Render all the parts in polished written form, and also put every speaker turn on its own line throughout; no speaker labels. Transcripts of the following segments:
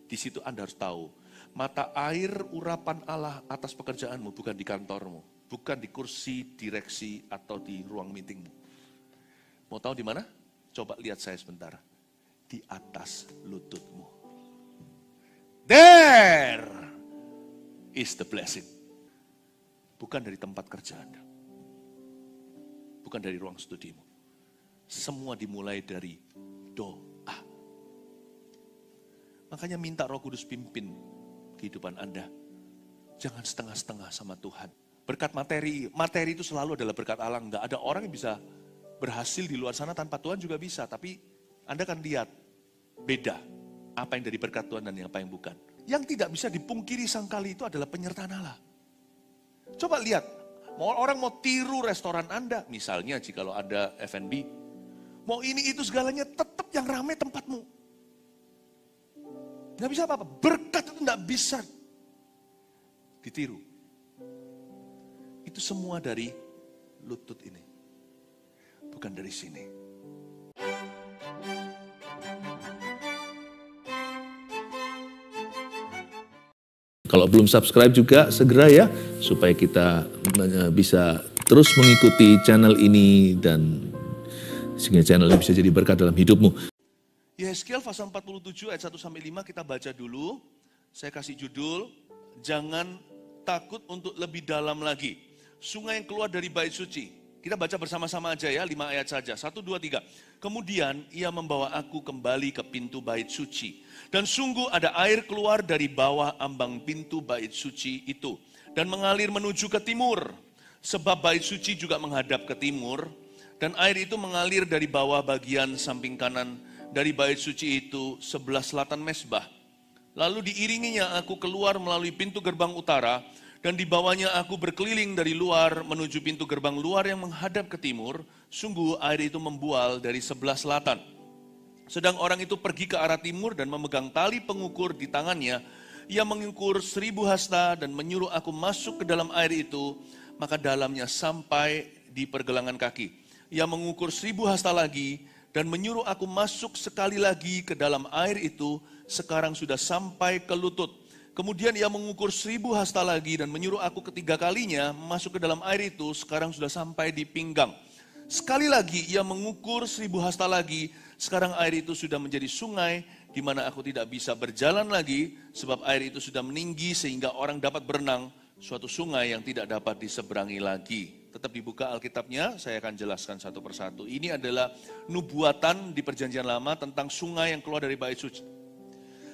Di situ Anda harus tahu, mata air urapan Allah atas pekerjaanmu bukan di kantormu, bukan di kursi direksi atau di ruang meetingmu. Mau tahu di mana? Coba lihat saya sebentar. Di atas lututmu. There is the blessing. Bukan dari tempat kerja Anda. Bukan dari ruang studimu. Semua dimulai dari doa. Makanya minta Roh Kudus pimpin kehidupan Anda. Jangan setengah-setengah sama Tuhan. Berkat materi itu selalu adalah berkat Allah. Enggak ada orang yang bisa berhasil di luar sana tanpa Tuhan juga bisa. Tapi Anda kan lihat, beda. Apa yang dari berkat Tuhan dan apa yang bukan. Yang tidak bisa dipungkiri sangkali itu adalah penyertaan Allah. Coba lihat, orang mau tiru restoran Anda. Misalnya jika ada F&B. Mau ini itu segalanya tetap yang ramai tempatmu. Nggak bisa apa-apa. Berkat itu nggak bisa ditiru. Itu semua dari lutut ini. Bukan dari sini.
Kalau belum subscribe juga segera ya, supaya kita bisa terus mengikuti channel ini dan sehingga channel ini bisa jadi berkat dalam hidupmu.
Yehezkiel pasal 47 ayat 1-5 kita baca dulu. Saya kasih judul, jangan takut untuk lebih dalam lagi. Sungai yang keluar dari bait suci. Kita baca bersama-sama aja ya, 5 ayat saja. 1, 2, 3. Kemudian ia membawa aku kembali ke pintu bait suci. Dan sungguh ada air keluar dari bawah ambang pintu bait suci itu. Dan mengalir menuju ke timur. Sebab bait suci juga menghadap ke timur. Dan air itu mengalir dari bawah bagian samping kanan dari bait suci itu sebelah selatan mezbah. Lalu diiringinya aku keluar melalui pintu gerbang utara. Dan di bawahnya aku berkeliling dari luar menuju pintu gerbang luar yang menghadap ke timur. Sungguh air itu membual dari sebelah selatan. Sedang orang itu pergi ke arah timur dan memegang tali pengukur di tangannya. Ia mengukur 1000 hasta dan menyuruh aku masuk ke dalam air itu. Maka dalamnya sampai di pergelangan kaki. Ia mengukur 1000 hasta lagi dan menyuruh aku masuk sekali lagi ke dalam air itu. Sekarang sudah sampai ke lutut. Kemudian ia mengukur 1000 hasta lagi dan menyuruh aku ketiga kalinya masuk ke dalam air itu, sekarang sudah sampai di pinggang. Sekali lagi ia mengukur 1000 hasta lagi, sekarang air itu sudah menjadi sungai di mana aku tidak bisa berjalan lagi, sebab air itu sudah meninggi sehingga orang dapat berenang, suatu sungai yang tidak dapat diseberangi lagi. Tetap dibuka Alkitabnya, saya akan jelaskan satu persatu. Ini adalah nubuatan di perjanjian lama tentang sungai yang keluar dari bait suci.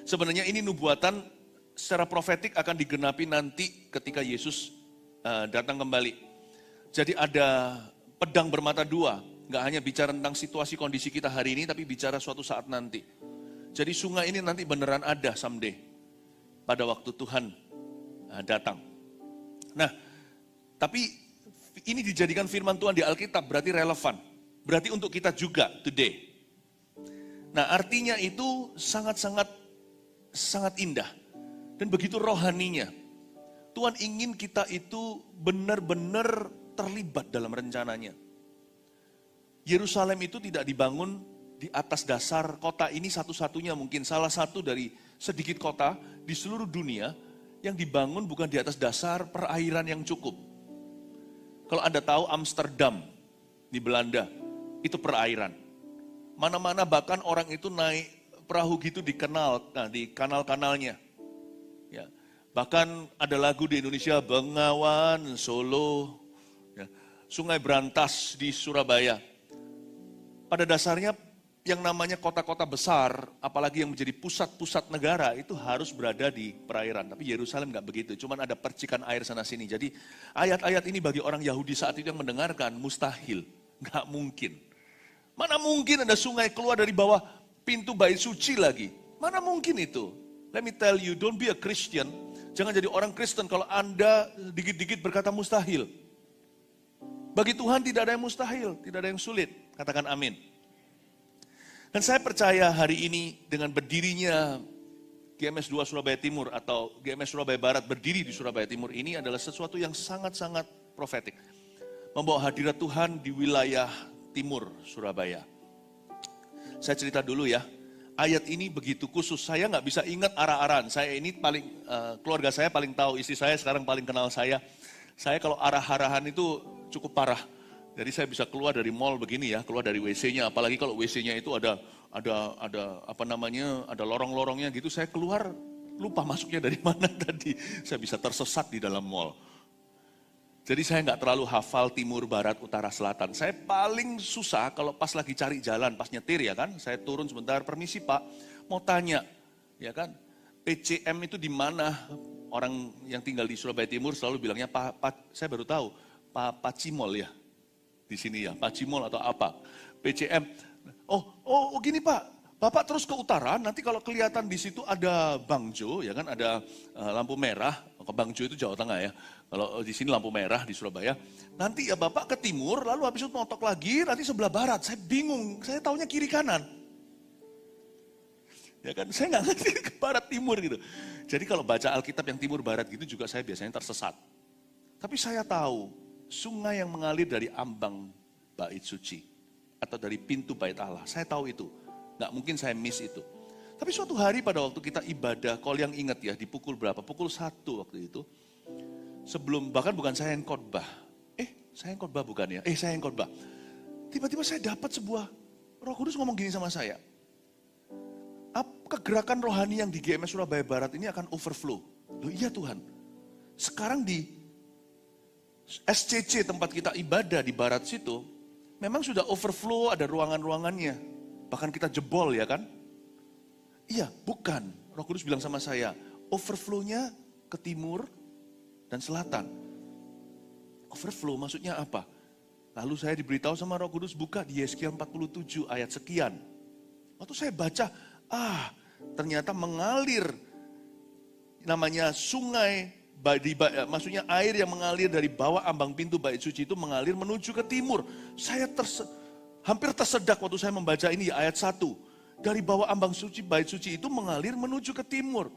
Sebenarnya ini nubuatan secara profetik akan digenapi nanti ketika Yesus datang kembali. Jadi ada pedang bermata dua, nggak hanya bicara tentang situasi kondisi kita hari ini, tapi bicara suatu saat nanti. Jadi sungai ini nanti beneran ada someday, pada waktu Tuhan datang. Nah, tapi ini dijadikan firman Tuhan di Alkitab, berarti relevan. Berarti untuk kita juga today. Nah, artinya itu sangat indah. Dan begitu rohaninya. Tuhan ingin kita itu benar-benar terlibat dalam rencananya. Yerusalem itu tidak dibangun di atas dasar kota ini satu-satunya, mungkin salah satu dari sedikit kota di seluruh dunia yang dibangun bukan di atas dasar perairan yang cukup. Kalau Anda tahu Amsterdam di Belanda, itu perairan. Mana-mana bahkan orang itu naik perahu gitu di kanal-kanalnya. Ya. Bahkan ada lagu di Indonesia, Bengawan, Solo, ya. Sungai Berantas di Surabaya. Pada dasarnya yang namanya kota-kota besar, apalagi yang menjadi pusat-pusat negara, itu harus berada di perairan. Tapi Yerusalem nggak begitu, cuman ada percikan air sana-sini. Jadi ayat-ayat ini bagi orang Yahudi saat itu yang mendengarkan, mustahil, nggak mungkin. Mana mungkin ada sungai keluar dari bawah pintu bait suci lagi? Mana mungkin itu? Let me tell you, don't be a Christian. Jangan jadi orang Kristen kalau Anda dikit-dikit berkata mustahil. Bagi Tuhan tidak ada yang mustahil, tidak ada yang sulit. Katakan amin. Dan saya percaya hari ini dengan berdirinya GMS 2 Surabaya Timur atau GMS Surabaya Barat berdiri di Surabaya Timur ini adalah sesuatu yang sangat-sangat profetik. Membawa hadirat Tuhan di wilayah timur Surabaya. Saya cerita dulu ya. ayat ini begitu khusus. Saya nggak bisa ingat arah-arahan. Saya ini keluarga saya paling tahu, istri saya sekarang paling kenal saya. Saya kalau arah-arahan itu cukup parah. Jadi saya bisa keluar dari mall begini ya, keluar dari WC-nya. Apalagi kalau WC-nya itu ada lorong-lorongnya gitu. Saya keluar lupa masuknya dari mana tadi. Saya bisa tersesat di dalam mall. Jadi saya nggak terlalu hafal timur, barat, utara, selatan. Saya paling susah kalau pas lagi cari jalan, pas nyetir ya kan. Saya turun sebentar, permisi Pak, mau tanya, ya kan. PCM itu di mana? Orang yang tinggal di Surabaya Timur selalu bilangnya, saya baru tahu, Pacimol ya. Di sini ya, Pacimol atau apa. PCM, oh gini Pak. Bapak terus ke utara, nanti kalau kelihatan di situ ada Bangjo, ya kan, ada lampu merah. Ke Bangjo itu Jawa Tengah ya. Kalau di sini lampu merah di Surabaya. Nanti ya Bapak ke timur, lalu habis itu motok lagi, nanti sebelah barat. Saya bingung, saya taunya kiri kanan. Ya kan, saya nggak ngerti ke barat timur gitu. Jadi kalau baca Alkitab yang timur barat gitu juga saya biasanya tersesat. Tapi saya tahu, sungai yang mengalir dari ambang bait suci atau dari pintu bait Allah, saya tahu itu. Nggak mungkin saya miss itu. Tapi suatu hari pada waktu kita ibadah, kalau yang ingat ya, di pukul berapa? Pukul 1 waktu itu. Bahkan bukan saya yang khotbah. Saya yang khotbah bukan ya? Saya yang khotbah. Tiba-tiba saya dapat sebuah, Roh Kudus ngomong gini sama saya. Kegerakan rohani yang di GMS Surabaya Barat ini akan overflow. Loh iya Tuhan. Sekarang di SCC tempat kita ibadah di barat situ, memang sudah overflow, ada ruangan-ruangannya. Bahkan kita jebol ya kan? Iya, bukan. Roh Kudus bilang sama saya, overflow-nya ke timur dan selatan. Overflow maksudnya apa? Lalu saya diberitahu sama Roh Kudus buka di Yeskiel 47 ayat sekian. Waktu saya baca, ternyata mengalir namanya sungai, maksudnya air yang mengalir dari bawah ambang pintu bait suci itu mengalir menuju ke timur. Saya hampir tersedak waktu saya membaca ini ayat 1. Dari bawah ambang suci, bait suci itu mengalir menuju ke timur.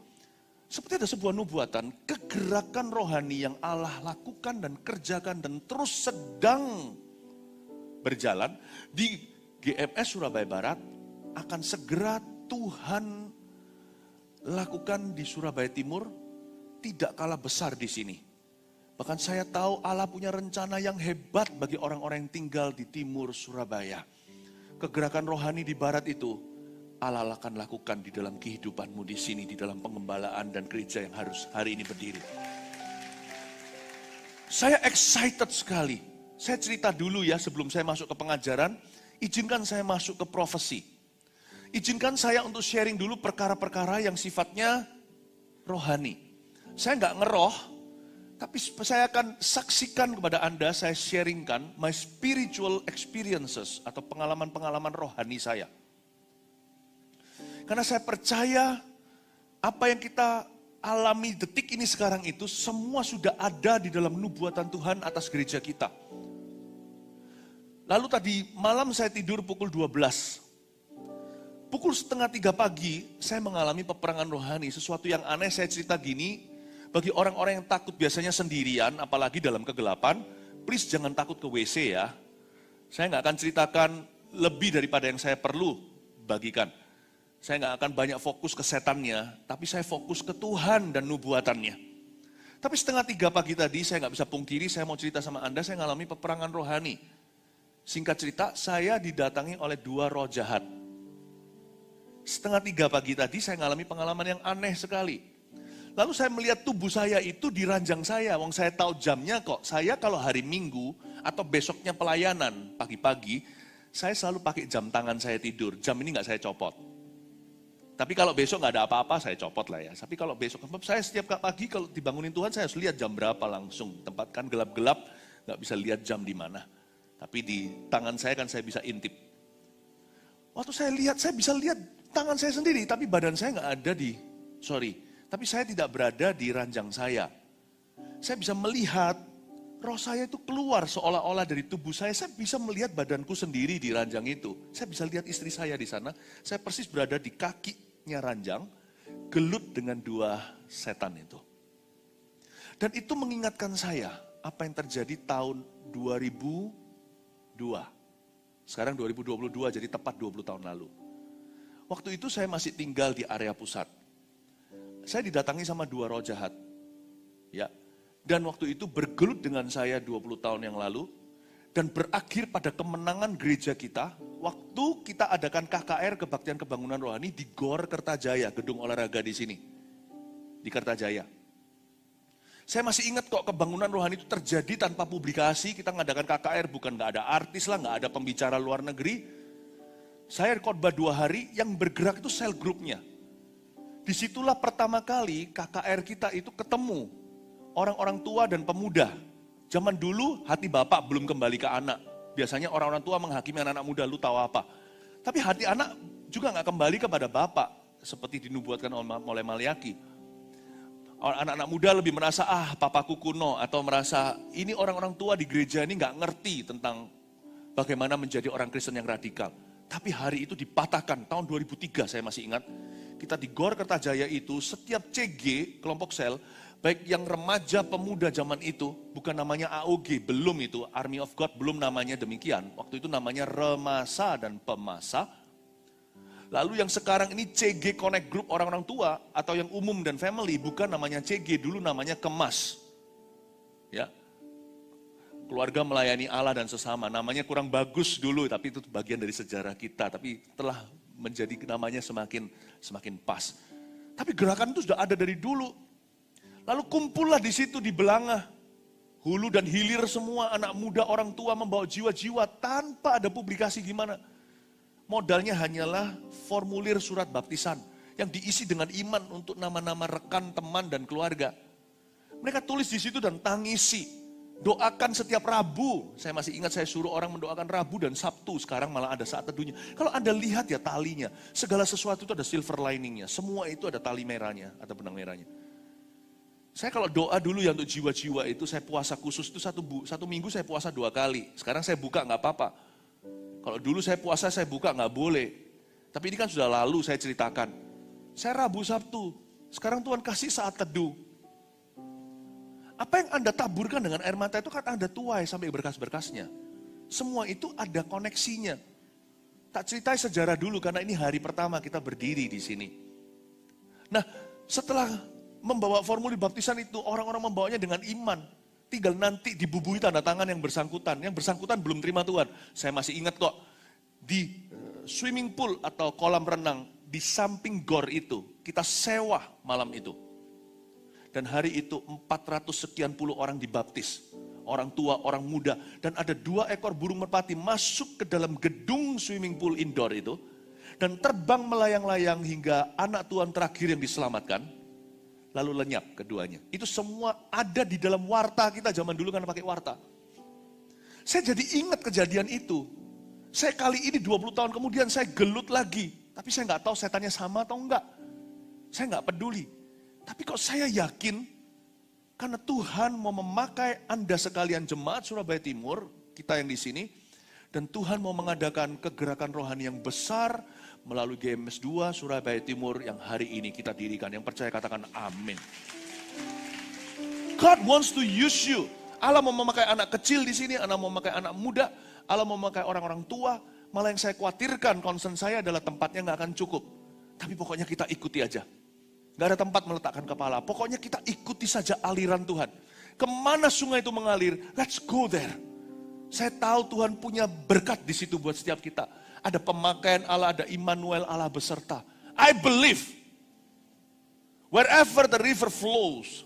Seperti ada sebuah nubuatan, kegerakan rohani yang Allah lakukan dan kerjakan dan terus sedang berjalan di GMS Surabaya Barat akan segera Tuhan lakukan di Surabaya Timur, tidak kalah besar di sini. Bahkan saya tahu Allah punya rencana yang hebat bagi orang-orang yang tinggal di timur Surabaya. Kegerakan rohani di barat itu Allah akan lakukan di dalam kehidupanmu di sini, di dalam pengembalaan dan gereja yang harus hari ini berdiri. Saya excited sekali. Saya cerita dulu ya sebelum saya masuk ke pengajaran, izinkan saya masuk ke profesi. Izinkan saya untuk sharing dulu perkara-perkara yang sifatnya rohani. Saya nggak ngeroh, tapi saya akan saksikan kepada Anda, saya sharingkan my spiritual experiences atau pengalaman-pengalaman rohani saya. Karena saya percaya apa yang kita alami detik ini sekarang itu semua sudah ada di dalam nubuatan Tuhan atas gereja kita. Lalu tadi malam saya tidur pukul 12. Pukul 2:30 pagi saya mengalami peperangan rohani. Sesuatu yang aneh saya cerita gini, bagi orang-orang yang takut biasanya sendirian, apalagi dalam kegelapan, please jangan takut ke WC ya. Saya nggak akan ceritakan lebih daripada yang saya perlu bagikan. Saya nggak akan banyak fokus ke setannya, tapi saya fokus ke Tuhan dan nubuatannya. Tapi 2:30 pagi tadi saya nggak bisa pungkiri, saya mau cerita sama Anda, saya mengalami peperangan rohani. Singkat cerita, saya didatangi oleh 2 roh jahat. 2:30 pagi tadi saya mengalami pengalaman yang aneh sekali. Lalu saya melihat tubuh saya itu di ranjang saya, wong saya tahu jamnya kok. Saya kalau hari Minggu atau besoknya pelayanan pagi-pagi, saya selalu pakai jam tangan saya tidur. Jam ini nggak saya copot. Tapi kalau besok nggak ada apa-apa, saya copot lah ya. Tapi kalau besok, saya setiap pagi kalau dibangunin Tuhan, saya harus lihat jam berapa langsung. Tempat kan gelap-gelap, nggak bisa lihat jam di mana. Tapi di tangan saya kan saya bisa intip. Waktu saya lihat, saya bisa lihat tangan saya sendiri, tapi badan saya nggak ada tapi saya tidak berada di ranjang saya. Saya bisa melihat roh saya itu keluar seolah-olah dari tubuh saya. Saya bisa melihat badanku sendiri di ranjang itu. Saya bisa lihat istri saya di sana. Saya persis berada di kakinya ranjang, gelut dengan 2 setan itu. Dan itu mengingatkan saya apa yang terjadi tahun 2002. Sekarang 2022 jadi tepat 20 tahun lalu. Waktu itu saya masih tinggal di area pusat. Saya didatangi sama 2 roh jahat. Ya. Dan waktu itu bergelut dengan saya 20 tahun yang lalu. Dan berakhir pada kemenangan gereja kita. Waktu kita adakan KKR, Kebaktian Kebangunan Rohani, di GOR Kertajaya, gedung olahraga di sini. Di Kertajaya. Saya masih ingat kok kebangunan rohani itu terjadi tanpa publikasi. Kita ngadakan KKR, bukan nggak ada artis lah, nggak ada pembicara luar negeri. Saya khotbah 2 hari, yang bergerak itu sel grupnya. Disitulah pertama kali KKR kita itu ketemu orang-orang tua dan pemuda. Zaman dulu hati bapak belum kembali ke anak. Biasanya orang-orang tua menghakimi anak-anak muda, lu tahu apa. Tapi hati anak juga nggak kembali kepada bapak. Seperti dinubuatkan oleh Maliaki. Anak-anak muda lebih merasa, papaku kuno. Atau merasa, ini orang-orang tua di gereja ini nggak ngerti tentang bagaimana menjadi orang Kristen yang radikal. Tapi hari itu dipatahkan, tahun 2003 saya masih ingat. Kita di GOR Kertajaya itu, setiap CG, kelompok sel, baik yang remaja pemuda zaman itu, bukan namanya AOG, belum itu, Army of God, belum namanya demikian. Waktu itu namanya Remasa dan Pemasa. Lalu yang sekarang ini CG Connect Group orang-orang tua atau yang umum dan family, bukan namanya CG, dulu namanya Kemas. Ya. Keluarga melayani Allah dan sesama, namanya kurang bagus dulu, tapi itu bagian dari sejarah kita, tapi telah menjadi namanya semakin pas. Tapi gerakan itu sudah ada dari dulu. Lalu kumpullah di situ di Belangah. Hulu dan hilir semua anak muda, orang tua membawa jiwa-jiwa tanpa ada publikasi gimana. Modalnya hanyalah formulir surat baptisan yang diisi dengan iman untuk nama-nama rekan, teman, dan keluarga. Mereka tulis di situ dan tangisi. Doakan setiap Rabu. Saya masih ingat saya suruh orang mendoakan Rabu dan Sabtu. Sekarang malah ada saat teduhnya. Kalau Anda lihat ya talinya. Segala sesuatu itu ada silver liningnya. Semua itu ada tali merahnya atau benang merahnya. Saya kalau doa dulu ya untuk jiwa-jiwa itu, saya puasa khusus itu satu minggu saya puasa 2 kali. Sekarang saya buka nggak apa-apa. Kalau dulu saya puasa, saya buka nggak boleh. Tapi ini kan sudah lalu saya ceritakan. Saya Rabu, Sabtu. Sekarang Tuhan kasih saat teduh. Apa yang Anda taburkan dengan air mata itu kan Anda tuai sampai berkas-berkasnya. Semua itu ada koneksinya. Tak ceritai sejarah dulu karena ini hari pertama kita berdiri di sini. Nah, setelah membawa formulir baptisan itu, orang-orang membawanya dengan iman. Tinggal nanti dibubuhi tanda tangan yang bersangkutan. Yang bersangkutan belum terima Tuhan. Saya masih ingat kok, di swimming pool atau kolam renang, di samping GOR itu, kita sewa malam itu. Dan hari itu 400 sekian puluh orang dibaptis. Orang tua, orang muda. Dan ada 2 ekor burung merpati masuk ke dalam gedung swimming pool indoor itu. Dan terbang melayang-layang hingga anak Tuhan terakhir yang diselamatkan. Lalu lenyap keduanya. Itu semua ada di dalam warta kita, zaman dulu kan pakai warta. Saya jadi ingat kejadian itu. Saya kali ini 20 tahun kemudian saya gelut lagi. Tapi saya nggak tahu setannya sama atau enggak. Saya nggak peduli. Tapi kok saya yakin, karena Tuhan mau memakai Anda sekalian jemaat Surabaya Timur, kita yang di sini, dan Tuhan mau mengadakan kegerakan rohani yang besar, melalui GMS 2 Surabaya Timur yang hari ini kita dirikan. Yang percaya katakan amin. God wants to use you. Allah mau memakai anak kecil di sini, Allah mau memakai anak muda, Allah mau memakai orang-orang tua. Malah yang saya khawatirkan, concern saya adalah tempatnya nggak akan cukup. Tapi pokoknya kita ikuti aja. Gak ada tempat meletakkan kepala. Pokoknya kita ikuti saja aliran Tuhan. Kemana sungai itu mengalir, let's go there. Saya tahu Tuhan punya berkat di situ buat setiap kita. Ada pemakaian Allah, ada Immanuel Allah beserta. I believe wherever the river flows,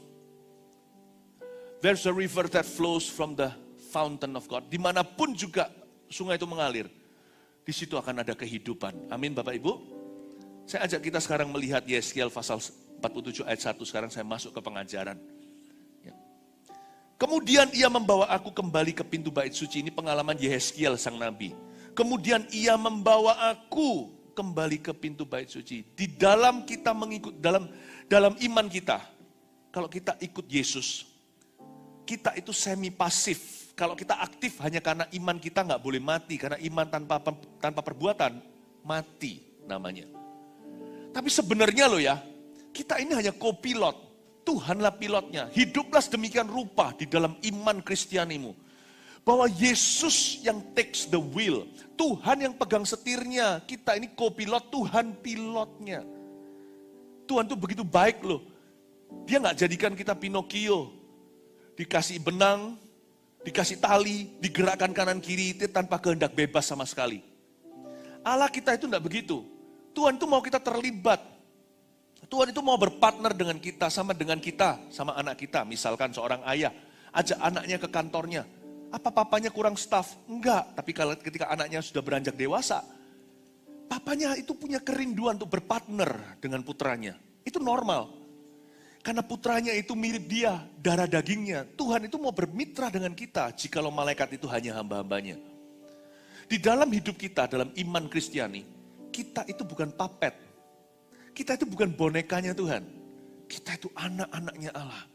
there's a river that flows from the fountain of God. Dimanapun juga sungai itu mengalir, di situ akan ada kehidupan. Amin Bapak Ibu. Saya ajak kita sekarang melihat Yeskiel pasal 47 ayat 1. Sekarang saya masuk ke pengajaran. Kemudian ia membawa aku kembali ke pintu bait suci. Ini pengalaman Yeskiel sang nabi. Kemudian ia membawa aku kembali ke pintu bait suci. Di dalam kita mengikut, dalam iman kita, kalau kita ikut Yesus, kita itu semi pasif. Kalau kita aktif hanya karena iman kita nggak boleh mati. Karena iman tanpa perbuatan, mati namanya. Tapi sebenarnya loh ya, kita ini hanya co-pilot. Tuhanlah pilotnya. Hiduplah sedemikian rupa di dalam iman Kristianimu. Bahwa Yesus yang takes the wheel. Tuhan yang pegang setirnya. Kita ini co-pilot, Tuhan pilotnya. Tuhan tuh begitu baik loh. Dia gak jadikan kita Pinocchio. Dikasih benang, dikasih tali, digerakkan kanan kiri itu tanpa kehendak bebas sama sekali. Allah kita itu gak begitu. Tuhan itu mau kita terlibat. Tuhan itu mau berpartner dengan kita, sama anak kita. Misalkan seorang ayah, ajak anaknya ke kantornya. Apa papanya kurang staf? Enggak, tapi kalau ketika anaknya sudah beranjak dewasa, papanya itu punya kerinduan untuk berpartner dengan putranya. Itu normal. Karena putranya itu mirip dia, darah dagingnya. Tuhan itu mau bermitra dengan kita, jikalau malaikat itu hanya hamba-hambanya. Di dalam hidup kita, dalam iman Kristiani, kita itu bukan puppet. Kita itu bukan bonekanya Tuhan. Kita itu anak-anaknya Allah.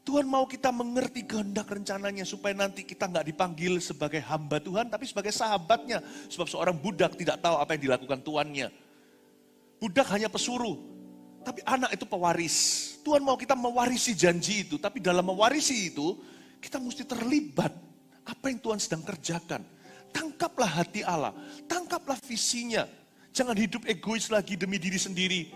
Tuhan mau kita mengerti kehendak rencananya supaya nanti kita nggak dipanggil sebagai hamba Tuhan, tapi sebagai sahabatnya. Sebab seorang budak tidak tahu apa yang dilakukan tuannya. Budak hanya pesuruh, tapi anak itu pewaris. Tuhan mau kita mewarisi janji itu, tapi dalam mewarisi itu, kita mesti terlibat. Apa yang Tuhan sedang kerjakan. Tangkaplah hati Allah, tangkaplah visinya. Jangan hidup egois lagi demi diri sendiri.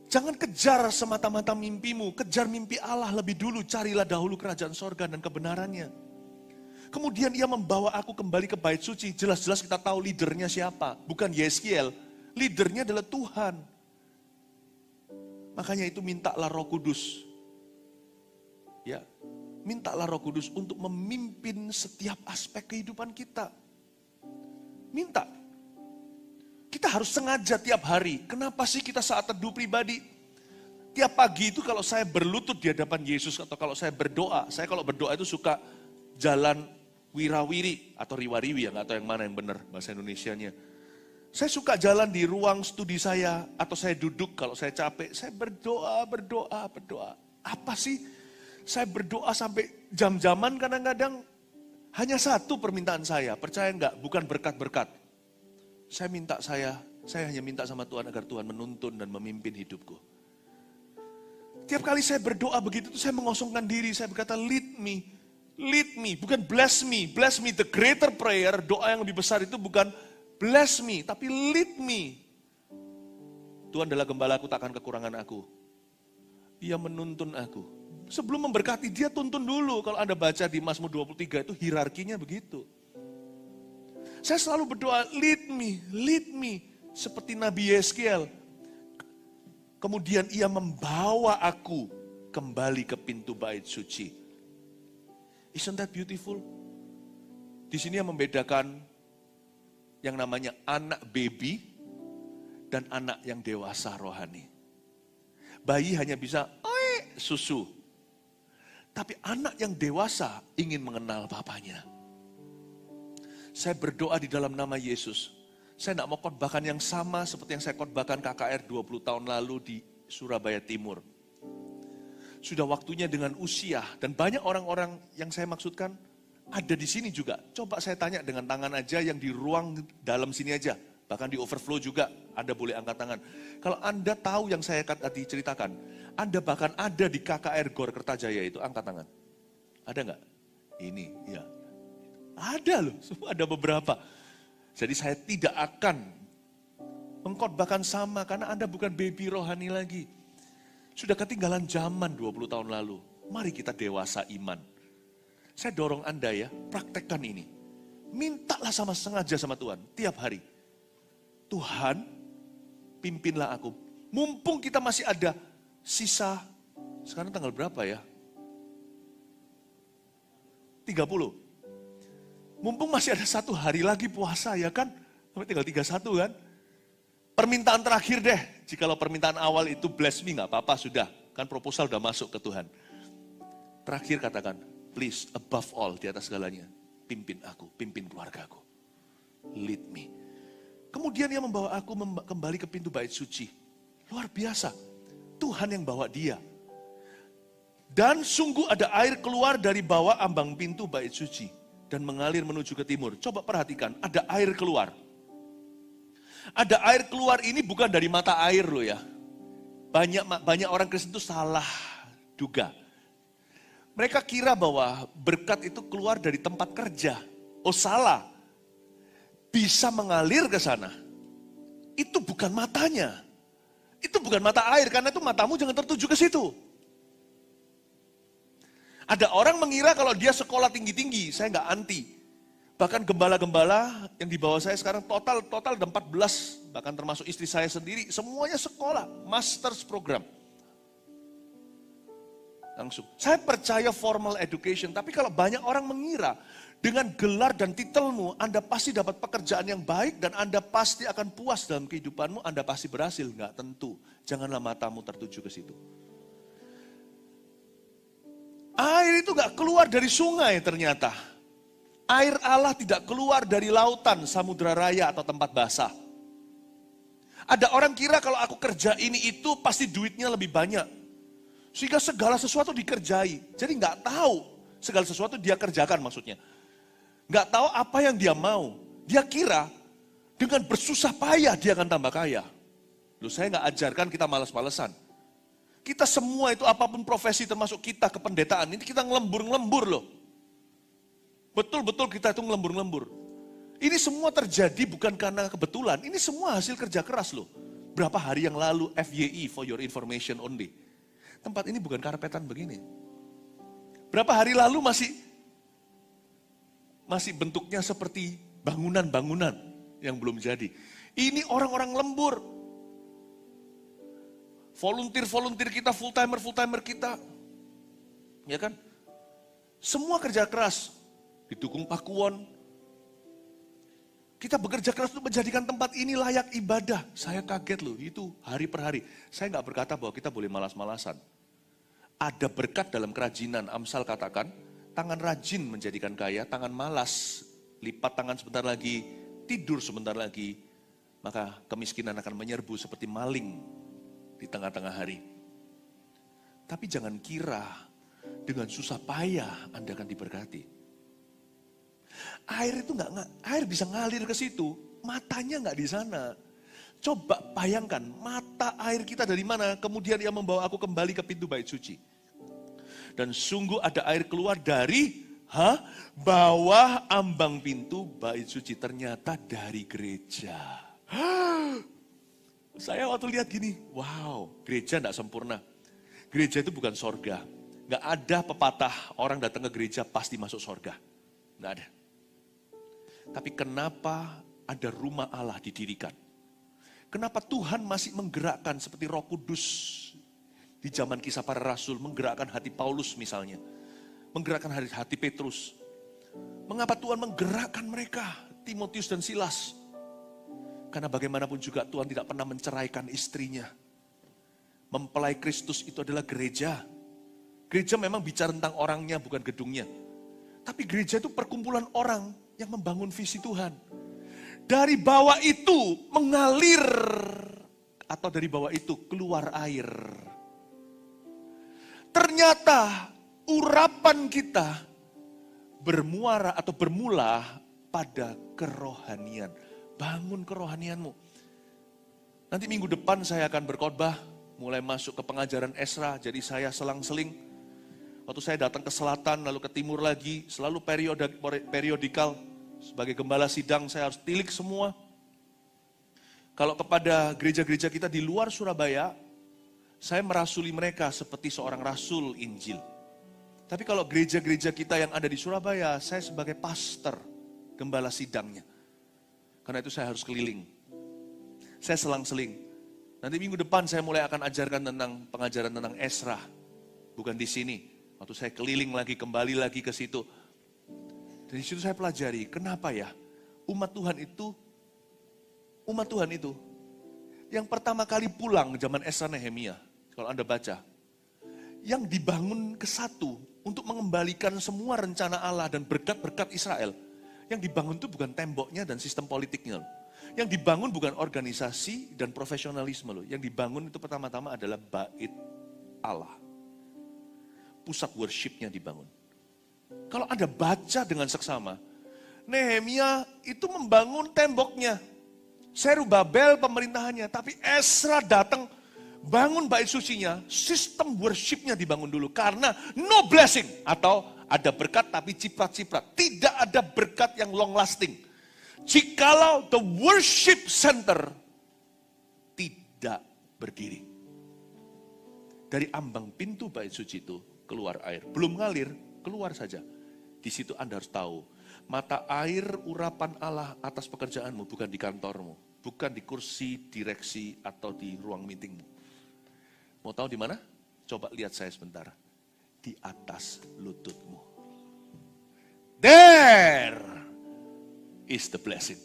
Jangan kejar semata-mata mimpimu, kejar mimpi Allah lebih dulu, carilah dahulu kerajaan sorga dan kebenarannya. Kemudian ia membawa aku kembali ke bait suci, jelas-jelas kita tahu leadernya siapa, bukan Yeskiel, leadernya adalah Tuhan. Makanya itu mintalah Roh Kudus. Ya, mintalah Roh Kudus untuk memimpin setiap aspek kehidupan kita. Minta. Kita harus sengaja tiap hari. Kenapa sih kita saat teduh pribadi? Tiap pagi itu kalau saya berlutut di hadapan Yesus atau kalau saya kalau berdoa itu suka jalan wirawiri atau riwariwi, ya nggak tahu yang mana yang benar bahasa Indonesianya. Saya suka jalan di ruang studi saya atau saya duduk kalau saya capek, saya berdoa. Apa sih? Saya berdoa sampai jam-jaman kadang-kadang. Hanya satu permintaan saya, percaya nggak? Bukan berkat-berkat. Saya hanya minta sama Tuhan agar Tuhan menuntun dan memimpin hidupku. Tiap kali saya berdoa begitu, saya mengosongkan diri, saya berkata, lead me, bukan bless me. Bless me, the greater prayer, doa yang lebih besar itu bukan bless me, tapi lead me. Tuhan adalah gembalaku, takkan kekurangan aku. Ia menuntun aku. Sebelum memberkati, dia tuntun dulu. Kalau Anda baca di Mazmur 23 itu hierarkinya begitu. Saya selalu berdoa, lead me, seperti Nabi Yeskiel. Kemudian ia membawa aku kembali ke pintu bait suci. Isn't that beautiful? Di sini yang membedakan yang namanya anak baby dan anak yang dewasa rohani. Bayi hanya bisa susu. Tapi anak yang dewasa ingin mengenal papanya. Saya berdoa di dalam nama Yesus. Saya tidak mau khotbahkan yang sama seperti yang saya khotbahkan KKR 20 tahun lalu di Surabaya Timur. Sudah waktunya dengan usia dan banyak orang-orang yang saya maksudkan ada di sini juga. Coba saya tanya dengan tangan aja yang di ruang dalam sini aja. Bahkan di overflow juga Anda boleh angkat tangan. Kalau Anda tahu yang saya tadi ceritakan, Anda bahkan ada di KKR GOR Kertajaya itu, angkat tangan. Ada nggak? Ini, ya. Ada loh, semua ada beberapa. Jadi saya tidak akan mengkhotbahkan sama karena Anda bukan baby rohani lagi. Sudah ketinggalan zaman 20 tahun lalu. Mari kita dewasa iman. Saya dorong Anda ya, praktekkan ini. Mintalah sengaja sama Tuhan tiap hari. Tuhan, pimpinlah aku. Mumpung kita masih ada sisa, sekarang tanggal berapa ya? 30. Mumpung masih ada 1 hari lagi puasa ya kan, sampai tinggal 31 kan. Permintaan terakhir deh, jikalau permintaan awal itu bless me gak apa-apa sudah, kan proposal udah masuk ke Tuhan. Terakhir katakan, please above all di atas segalanya, pimpin aku, pimpin keluargaku. Lead me. Kemudian dia membawa aku kembali ke pintu bait suci. Luar biasa, Tuhan yang bawa dia. Dan sungguh ada air keluar dari bawah ambang pintu bait suci. Dan mengalir menuju ke timur. Coba perhatikan, ada air keluar. Ada air keluar ini bukan dari mata air loh ya. Banyak orang Kristen itu salah duga. Mereka kira bahwa berkat itu keluar dari tempat kerja. Oh salah. Bisa mengalir ke sana. Itu bukan matanya. Itu bukan mata air, karena itu matamu jangan tertuju ke situ. Ada orang mengira kalau dia sekolah tinggi-tinggi, saya nggak anti. Bahkan gembala-gembala yang di bawah saya sekarang total ada 14, bahkan termasuk istri saya sendiri, semuanya sekolah, master's program. Langsung. Saya percaya formal education, tapi kalau banyak orang mengira dengan gelar dan titelmu, Anda pasti dapat pekerjaan yang baik dan Anda pasti akan puas dalam kehidupanmu, Anda pasti berhasil. Enggak tentu. Janganlah matamu tertuju ke situ. Air itu enggak keluar dari sungai ternyata. Air Allah tidak keluar dari lautan, samudra raya atau tempat basah. Ada orang kira kalau aku kerja ini itu pasti duitnya lebih banyak. Sehingga segala sesuatu dikerjai. Jadi nggak tahu segala sesuatu dia kerjakan maksudnya. Nggak tahu apa yang dia mau. Dia kira dengan bersusah payah dia akan tambah kaya. Loh, saya nggak ajarkan kita malas-malesan. Kita semua itu apapun profesi termasuk kita kependetaan. Ini kita ngelembur-ngelembur loh. Betul-betul kita itu ngelembur-ngelembur. Ini semua terjadi bukan karena kebetulan. Ini semua hasil kerja keras loh. Berapa hari yang lalu FYI, for your information only. Tempat ini bukan karpetan begini. Berapa hari lalu masih bentuknya seperti bangunan-bangunan yang belum jadi. Ini orang-orang lembur. Volunteer kita, full-timer kita. Ya kan? Semua kerja keras. Didukung Pakuwon. Kita bekerja keras untuk menjadikan tempat ini layak ibadah. Saya kaget loh, itu hari per hari. Saya nggak berkata bahwa kita boleh malas-malasan. Ada berkat dalam kerajinan. Amsal katakan, tangan rajin menjadikan kaya, tangan malas, lipat tangan sebentar lagi, tidur sebentar lagi, maka kemiskinan akan menyerbu seperti maling di tengah-tengah hari. Tapi jangan kira dengan susah payah Anda akan diberkati. Air itu air bisa ngalir ke situ, matanya nggak di sana. Coba bayangkan, mata air kita dari mana, kemudian ia membawa aku kembali ke pintu bait suci. Dan sungguh ada air keluar dari bawah ambang pintu bait suci, ternyata dari gereja. Saya waktu lihat gini, wow, gereja nggak sempurna. Gereja itu bukan sorga. Nggak ada pepatah orang datang ke gereja pasti masuk sorga. Nggak ada. Tapi kenapa ada rumah Allah didirikan? Kenapa Tuhan masih menggerakkan seperti Roh Kudus di zaman Kisah Para Rasul, menggerakkan hati Paulus misalnya, menggerakkan hati Petrus. Mengapa Tuhan menggerakkan mereka, Timotius dan Silas? Karena bagaimanapun juga Tuhan tidak pernah menceraikan istrinya. Mempelai Kristus itu adalah gereja. Gereja memang bicara tentang orangnya, bukan gedungnya. Tapi gereja itu perkumpulan orang yang membangun visi Tuhan. Dari bawah itu mengalir, atau dari bawah itu keluar air. Ternyata urapan kita bermuara atau bermula pada kerohanian. Bangun kerohanianmu. Nanti minggu depan saya akan berkhotbah, mulai masuk ke pengajaran Esra, jadi saya selang-seling. Waktu saya datang ke selatan, lalu ke timur lagi, selalu periodikal. Sebagai gembala sidang, saya harus tilik semua. Kalau kepada gereja-gereja kita di luar Surabaya, saya merasuli mereka seperti seorang rasul Injil. Tapi kalau gereja-gereja kita yang ada di Surabaya, saya sebagai pastor, gembala sidangnya. Karena itu saya harus keliling. Saya selang-seling. Nanti minggu depan saya mulai akan ajarkan tentang pengajaran tentang Esra. Bukan di sini. Waktu saya keliling lagi, kembali lagi ke situ. Dari situ saya pelajari, kenapa ya umat Tuhan itu yang pertama kali pulang zaman Esra Nehemia, kalau Anda baca, yang dibangun ke satu untuk mengembalikan semua rencana Allah dan berkat-berkat Israel. Yang dibangun itu bukan temboknya dan sistem politiknya loh. Yang dibangun bukan organisasi dan profesionalisme loh. Yang dibangun itu pertama-tama adalah bait Allah. Pusat worshipnya dibangun. Kalau Anda baca dengan seksama, Nehemia itu membangun temboknya. Zerubabel pemerintahannya, tapi Esra datang bangun bait sucinya, sistem worshipnya dibangun dulu. Karena no blessing, atau ada berkat tapi ciprat-ciprat. Tidak ada berkat yang long lasting. Jikalau the worship center tidak berdiri. Dari ambang pintu bait suci itu keluar air. Belum ngalir, keluar saja. Di situ Anda harus tahu, mata air urapan Allah atas pekerjaanmu bukan di kantormu, bukan di kursi direksi atau di ruang meetingmu. Mau tahu di mana? Coba lihat saya sebentar. Di atas lututmu. There is the blessing.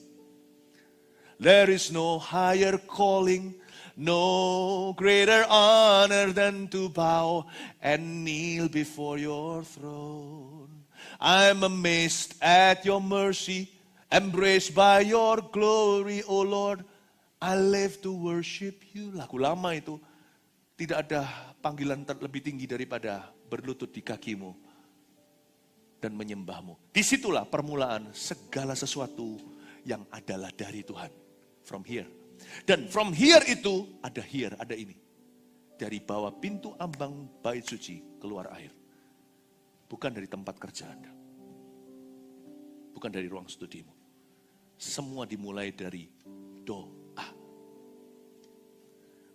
There is no higher calling, no greater honor than to bow and kneel before your throne. I'm amazed at your mercy, embraced by your glory, O Lord. I live to worship you. Lagu lama itu. Tidak ada panggilan lebih tinggi daripada berlutut di kakimu dan menyembahmu. Disitulah permulaan segala sesuatu yang adalah dari Tuhan. From here. Dan from here itu ada here, ada ini. Dari bawah pintu ambang bait suci keluar air. Bukan dari tempat kerja Anda. Bukan dari ruang studimu. Semua dimulai dari doa.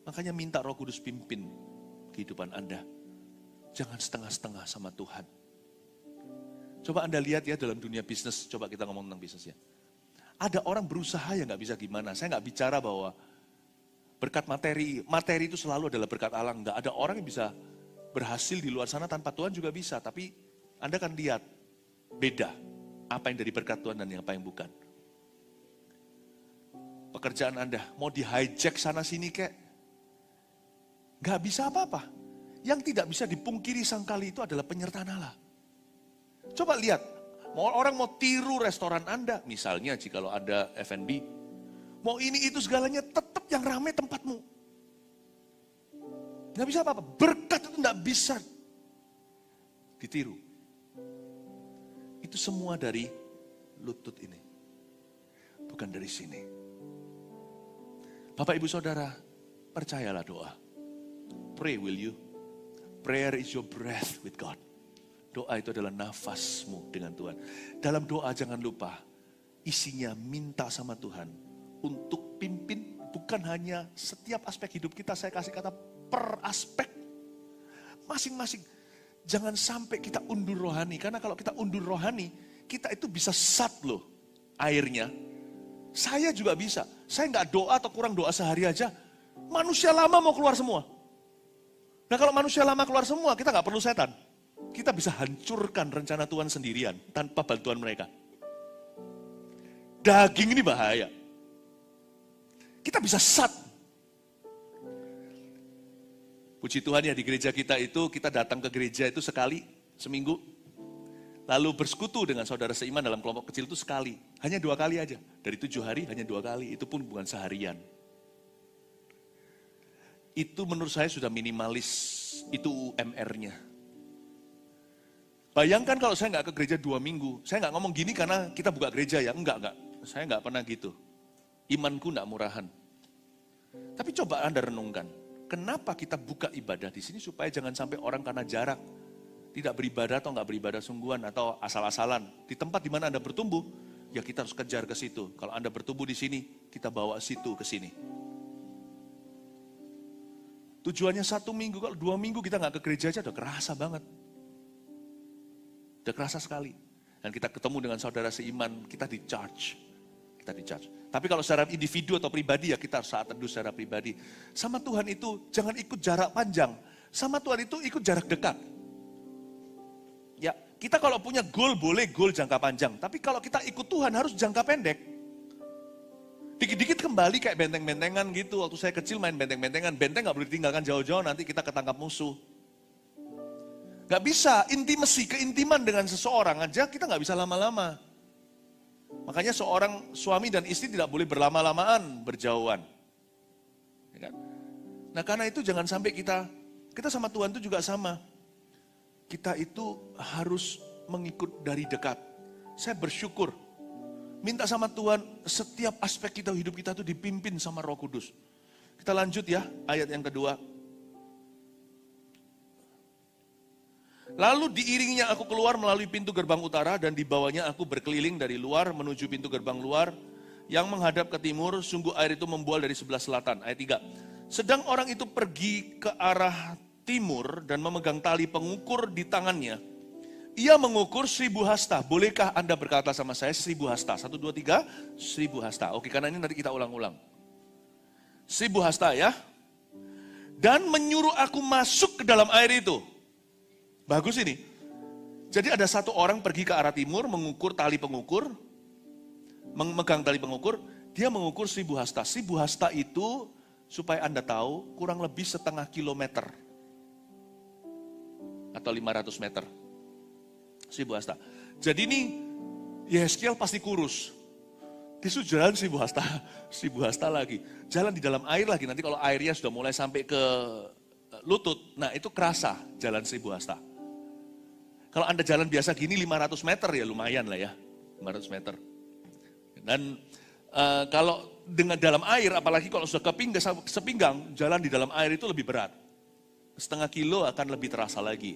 Makanya minta Roh Kudus pimpin kehidupan Anda. Jangan setengah-setengah sama Tuhan. Coba Anda lihat ya dalam dunia bisnis, coba kita ngomong tentang bisnis ya. Ada orang berusaha ya nggak bisa gimana. Saya nggak bicara bahwa berkat materi itu selalu adalah berkat Allah. Nggak ada orang yang bisa berhasil di luar sana tanpa Tuhan juga bisa. Tapi Anda kan lihat beda apa yang dari berkat Tuhan dan apa yang bukan. Pekerjaan Anda mau di hijack sana sini kayak nggak bisa apa-apa. Yang tidak bisa dipungkiri sangkali itu adalah penyertaan Allah. Coba lihat. Orang mau tiru restoran Anda, misalnya jikalau ada F&B, mau ini itu segalanya tetap yang ramai tempatmu. Nggak bisa apa-apa, berkat itu nggak bisa ditiru. Itu semua dari lutut ini, bukan dari sini. Bapak Ibu Saudara, percayalah doa. Pray will you? Prayer is your breath with God. Doa itu adalah nafasmu dengan Tuhan. Dalam doa jangan lupa, isinya minta sama Tuhan untuk pimpin, bukan hanya setiap aspek hidup kita, saya kasih kata per aspek. Masing-masing. Jangan sampai kita undur rohani, karena kalau kita undur rohani, kita itu bisa sat loh airnya. Saya juga bisa, saya nggak doa atau kurang doa sehari aja, manusia lama mau keluar semua. Nah kalau manusia lama keluar semua, kita nggak perlu setan. Kita bisa hancurkan rencana Tuhan sendirian tanpa bantuan mereka. Daging ini bahaya. Kita bisa sat. Puji Tuhan ya di gereja kita itu, kita datang ke gereja itu sekali seminggu. Lalu bersekutu dengan saudara seiman dalam kelompok kecil itu sekali. Hanya 2 kali aja. Dari 7 hari hanya 2 kali. Itu pun bukan seharian. Itu menurut saya sudah minimalis. Itu UMR-nya. Bayangkan kalau saya nggak ke gereja 2 minggu, saya nggak ngomong gini karena kita buka gereja ya, enggak. Saya nggak pernah gitu. Imanku nggak murahan. Tapi coba Anda renungkan, kenapa kita buka ibadah di sini supaya jangan sampai orang karena jarak, tidak beribadah atau nggak beribadah sungguhan atau asal-asalan. Di tempat di mana Anda bertumbuh, ya kita harus kejar ke situ. Kalau Anda bertumbuh di sini, kita bawa situ ke sini. Tujuannya 1 minggu, kalau 2 minggu kita nggak ke gereja aja udah kerasa banget. Udah kerasa sekali. Dan kita ketemu dengan saudara seiman, kita di charge. Tapi kalau secara individu atau pribadi ya kita harus saat teduh secara pribadi. Sama Tuhan itu jangan ikut jarak panjang. Sama Tuhan itu ikut jarak dekat. Ya, kita kalau punya goal boleh goal jangka panjang. Tapi kalau kita ikut Tuhan harus jangka pendek. Dikit-dikit kembali kayak benteng-bentengan gitu. Waktu saya kecil main benteng-bentengan. Benteng gak boleh ditinggalkan jauh-jauh, nanti kita ketangkap musuh. Gak bisa, keintiman dengan seseorang aja kita gak bisa lama-lama. Makanya seorang suami dan istri tidak boleh berlama-lamaan berjauhan. Ya kan? Nah karena itu jangan sampai kita sama Tuhan itu juga sama. Kita itu harus mengikut dari dekat. Saya bersyukur, minta sama Tuhan setiap aspek hidup kita itu dipimpin sama Roh Kudus. Kita lanjut ya, ayat yang kedua. Lalu diiringinya aku keluar melalui pintu gerbang utara dan dibawanya aku berkeliling dari luar menuju pintu gerbang luar yang menghadap ke timur. Sungguh air itu membual dari sebelah selatan. Ayat 3. Sedang orang itu pergi ke arah timur dan memegang tali pengukur di tangannya. Ia mengukur 1000 hasta. Bolehkah Anda berkata sama saya 1000 hasta? 1, 2, 3, 1000 hasta. Oke, karena ini nanti kita ulang-ulang. 1000 hasta ya. Dan menyuruh aku masuk ke dalam air itu. Bagus ini. Jadi ada satu orang pergi ke arah timur, mengukur tali pengukur, memegang tali pengukur, dia mengukur 1000 hasta. 1000 hasta itu, supaya Anda tahu, kurang lebih setengah kilometer. Atau 500 meter. 1000 hasta. Jadi ini, Yeskiel pasti kurus. Dia sudah jalan 1000 hasta, 1000 hasta lagi. Jalan di dalam air lagi, nanti kalau airnya sudah mulai sampai ke lutut, nah itu kerasa jalan 1000 hasta. Kalau Anda jalan biasa gini 500 meter ya lumayan lah ya, 500 meter. Dan kalau dengan dalam air, apalagi kalau sudah sepinggang, jalan di dalam air itu lebih berat. Setengah kilo akan lebih terasa lagi.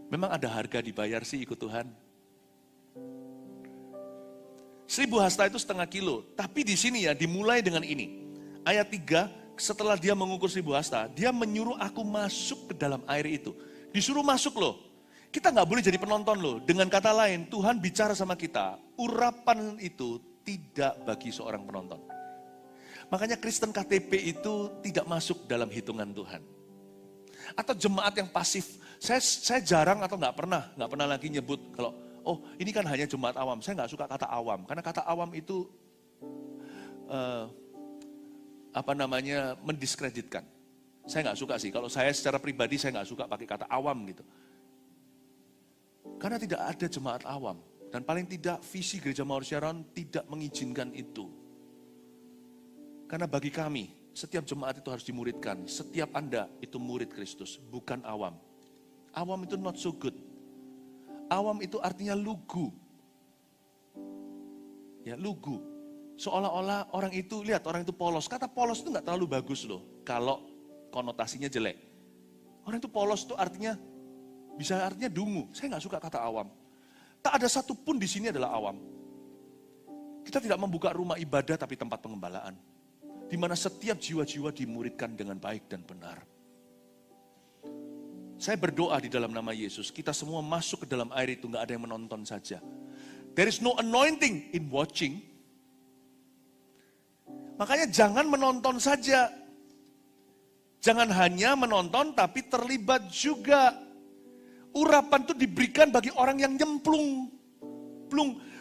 Memang ada harga dibayar sih ikut Tuhan. 1000 hasta itu setengah kilo, tapi di sini ya dimulai dengan ini. Ayat 3, setelah dia mengukur 1000 hasta, dia menyuruh aku masuk ke dalam air itu. Disuruh masuk loh. Kita nggak boleh jadi penonton loh. Dengan kata lain, Tuhan bicara sama kita, urapan itu tidak bagi seorang penonton. Makanya Kristen KTP itu tidak masuk dalam hitungan Tuhan. Atau jemaat yang pasif. Saya jarang atau nggak pernah lagi nyebut kalau, oh ini kan hanya jemaat awam. Saya nggak suka kata awam, karena kata awam itu mendiskreditkan. Saya nggak suka sih. Kalau saya secara pribadi saya nggak suka pakai kata awam gitu. Karena tidak ada jemaat awam. Dan paling tidak visi Gereja Mawar Syaron tidak mengizinkan itu. Karena bagi kami, setiap jemaat itu harus dimuridkan. Setiap Anda itu murid Kristus, bukan awam. Awam itu not so good. Awam itu artinya lugu. Ya, lugu. Seolah-olah orang itu, lihat orang itu polos. Kata polos itu nggak terlalu bagus loh, kalau konotasinya jelek. Orang itu polos itu artinya, bisa artinya dungu. Saya nggak suka kata awam. Tak ada satupun di sini adalah awam. Kita tidak membuka rumah ibadah tapi tempat pengembalaan. Di mana setiap jiwa-jiwa dimuridkan dengan baik dan benar. Saya berdoa di dalam nama Yesus, kita semua masuk ke dalam air itu, nggak ada yang menonton saja. There is no anointing in watching. Makanya jangan menonton saja. Jangan hanya menonton tapi terlibat juga. Urapan itu diberikan bagi orang yang nyemplung.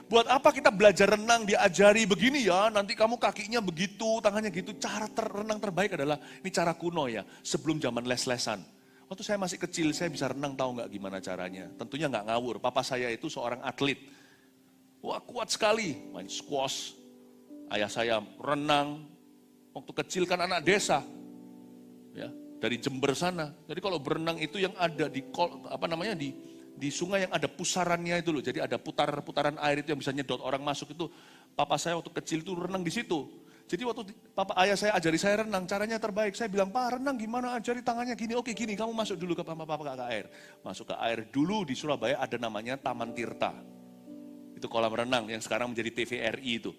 Buat apa kita belajar renang, diajari begini ya, nanti kamu kakinya begitu, tangannya gitu. Cara renang terbaik adalah, ini cara kuno ya, sebelum zaman les-lesan. Waktu saya masih kecil, saya bisa renang, tahu nggak gimana caranya? Tentunya nggak ngawur, papa saya itu seorang atlet. Wah kuat sekali, main squash. Ayah saya renang, waktu kecil kan anak desa. Ya, dari Jember sana. Jadi kalau berenang itu yang ada di sungai yang ada pusarannya itu loh. Jadi ada putaran air itu yang bisa nyedot orang masuk itu. Papa saya waktu kecil itu renang di situ. Jadi waktu ayah saya ajari saya renang, caranya terbaik. Saya bilang, Pak renang gimana, ajari tangannya gini. Oke gini, kamu masuk dulu ke papa ke air. Masuk ke air. Dulu di Surabaya ada namanya Taman Tirta. Itu kolam renang yang sekarang menjadi TVRI itu.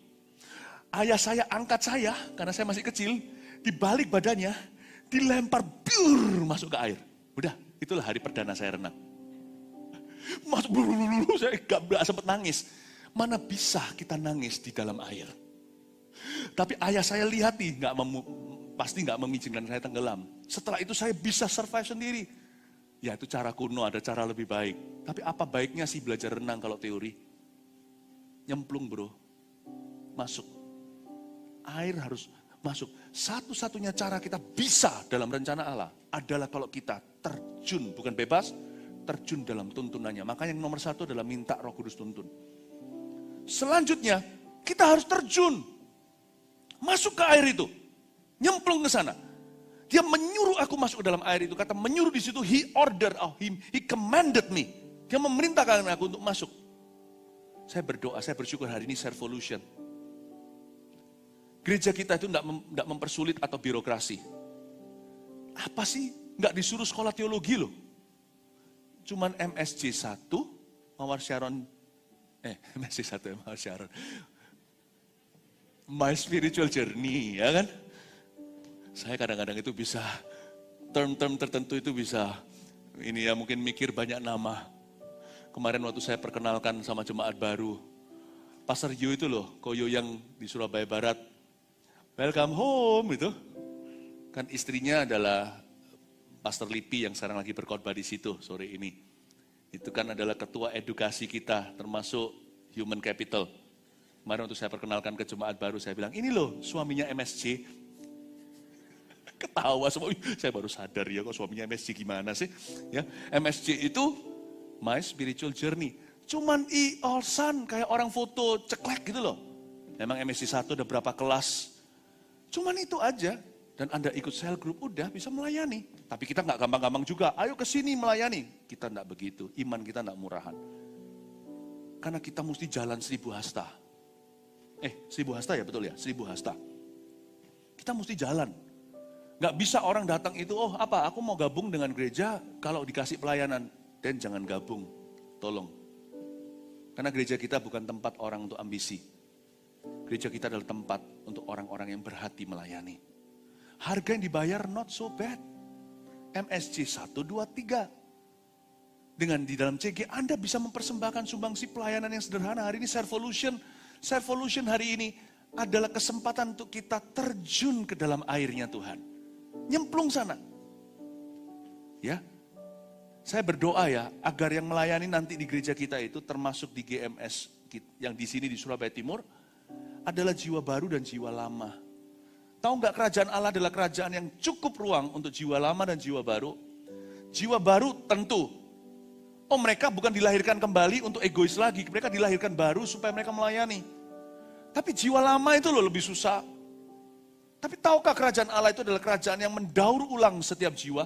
Ayah saya angkat saya, karena saya masih kecil, dibalik badannya, dilempar biur masuk ke air. Udah, itulah hari perdana saya renang. Masuk dulu, saya gak sempat nangis. Mana bisa kita nangis di dalam air? Tapi ayah saya lihat nih, pasti gak mengizinkan saya tenggelam. Setelah itu saya bisa survive sendiri. Ya itu cara kuno, ada cara lebih baik. Tapi apa baiknya sih belajar renang kalau teori? Nyemplung bro, masuk. Air harus masuk. Satu-satunya cara kita bisa dalam rencana Allah adalah kalau kita terjun, bukan bebas, terjun dalam tuntunannya. Makanya yang nomor 1 adalah minta Roh Kudus tuntun. Selanjutnya, kita harus terjun. Masuk ke air itu. Nyemplung ke sana. Dia menyuruh aku masuk ke dalam air itu. Kata menyuruh di situ, he commanded me. Dia memerintahkan aku untuk masuk. Saya berdoa, saya bersyukur hari ini Servolution. Gereja kita itu tidak mempersulit atau birokrasi. Apa sih? Nggak disuruh sekolah teologi loh. cuman MSJ 1, Mawar Sharon, MSJ 1 ya Mawar Sharon. My Spiritual Journey, ya kan? Saya kadang-kadang itu bisa, term-term tertentu itu bisa, ini ya mungkin mikir banyak nama. Kemarin waktu saya perkenalkan sama jemaat baru, Pastor Yu itu loh, Koyo yang di Surabaya Barat, welcome home itu. Kan istrinya adalah Pastor Lipi yang sekarang lagi berkhotbah di situ sore ini. Itu kan adalah ketua edukasi kita, termasuk human capital. Kemarin waktu saya perkenalkan ke jemaat baru, saya bilang, ini loh suaminya MSJ. Ketawa semua, saya baru sadar ya kok suaminya MSJ gimana sih. Ya, MSJ itu My Spiritual Journey. Cuman Olsan kayak orang foto ceklek gitu loh. Memang MSJ 1 ada berapa kelas. Cuman itu aja. Dan Anda ikut cell group udah bisa melayani. Tapi kita nggak gampang-gampang juga, ayo ke sini melayani. Kita nggak begitu, iman kita nggak murahan. Karena kita mesti jalan 1000 hasta. 1000 hasta ya betul ya, 1000 hasta. Kita mesti jalan. Nggak bisa orang datang itu, aku mau gabung dengan gereja kalau dikasih pelayanan. Dan jangan gabung, tolong. Karena gereja kita bukan tempat orang untuk ambisi. Gereja kita adalah tempat untuk orang-orang yang berhati melayani. Harga yang dibayar not so bad. MSJ 1, 2, 3. Dengan di dalam CG Anda bisa mempersembahkan sumbangsi pelayanan yang sederhana. Hari ini Servolution hari ini adalah kesempatan untuk kita terjun ke dalam airnya Tuhan. Nyemplung sana. Ya. Saya berdoa ya agar yang melayani nanti di gereja kita itu termasuk di GMS yang di sini di Surabaya Timur adalah jiwa baru dan jiwa lama. Tahu nggak kerajaan Allah adalah kerajaan yang cukup ruang untuk jiwa lama dan jiwa baru. Jiwa baru tentu. Mereka bukan dilahirkan kembali untuk egois lagi. Mereka dilahirkan baru supaya mereka melayani. Tapi jiwa lama itu loh lebih susah. Tapi tahukah kerajaan Allah itu adalah kerajaan yang mendaur ulang setiap jiwa.